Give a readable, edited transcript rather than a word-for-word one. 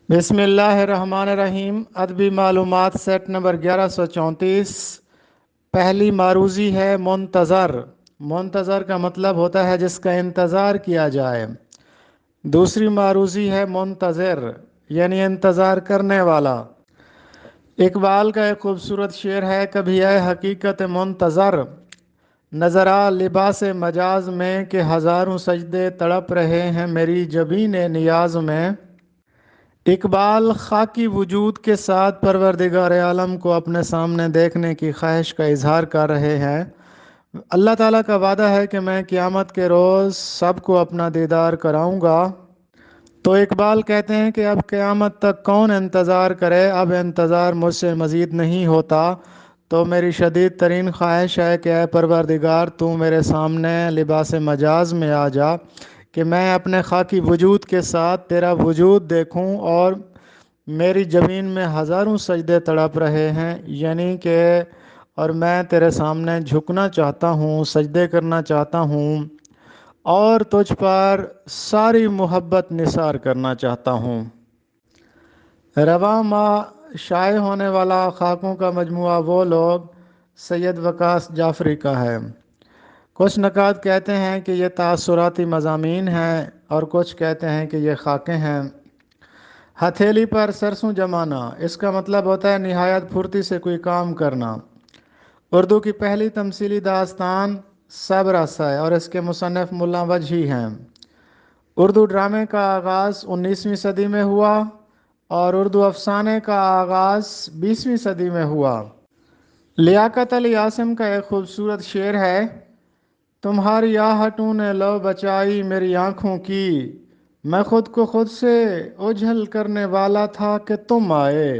بسم اللہ الرحمن الرحیم۔ ادبی معلومات سیٹ نمبر 1134۔ پہلی معروضی ہے منتظر۔ منتظر کا مطلب ہوتا ہے جس کا انتظار کیا جائے۔ دوسری معروضی ہے منتظر، یعنی انتظار کرنے والا۔ اقبال کا ایک خوبصورت شعر ہے، کبھی اے حقیقت منتظر نظر آ لباس مجاز میں، کہ ہزاروں سجدے تڑپ رہے ہیں میری جبین نیاز میں۔ اقبال خاکی وجود کے ساتھ پروردگار عالم کو اپنے سامنے دیکھنے کی خواہش کا اظہار کر رہے ہیں۔ اللہ تعالیٰ کا وعدہ ہے کہ میں قیامت کے روز سب کو اپنا دیدار کراؤں گا۔ تو اقبال کہتے ہیں کہ اب قیامت تک کون انتظار کرے، اب انتظار مجھ سے مزید نہیں ہوتا، تو میری شدید ترین خواہش ہے کہ اے پروردگار تو میرے سامنے لباس مجاز میں آ جا، کہ میں اپنے خاکی وجود کے ساتھ تیرا وجود دیکھوں، اور میری جبین میں ہزاروں سجدے تڑپ رہے ہیں، یعنی کہ اور میں تیرے سامنے جھکنا چاہتا ہوں، سجدے کرنا چاہتا ہوں، اور تجھ پر ساری محبت نثار کرنا چاہتا ہوں۔ رواں ماہ شائع ہونے والا خاکوں کا مجموعہ وہ لوگ سید وقاص جعفری کا ہے۔ کچھ نقاد کہتے ہیں کہ یہ تاثراتی مضامین ہیں، اور کچھ کہتے ہیں کہ یہ خاکیں ہیں۔ ہتھیلی پر سرسوں جمانا، اس کا مطلب ہوتا ہے نہایت پھرتی سے کوئی کام کرنا۔ اردو کی پہلی تمثیلی داستان سب رس ہے، اور اس کے مصنف ملا وجہی ہیں۔ اردو ڈرامے کا آغاز 19ویں صدی میں ہوا، اور اردو افسانے کا آغاز 20ویں صدی میں ہوا۔ لیاقت علی عاصم کا ایک خوبصورت شعر ہے، تمہاری آہٹوں نے لو بچائی میری آنکھوں کی، میں خود کو خود سے اوجھل کرنے والا تھا کہ تم آئے۔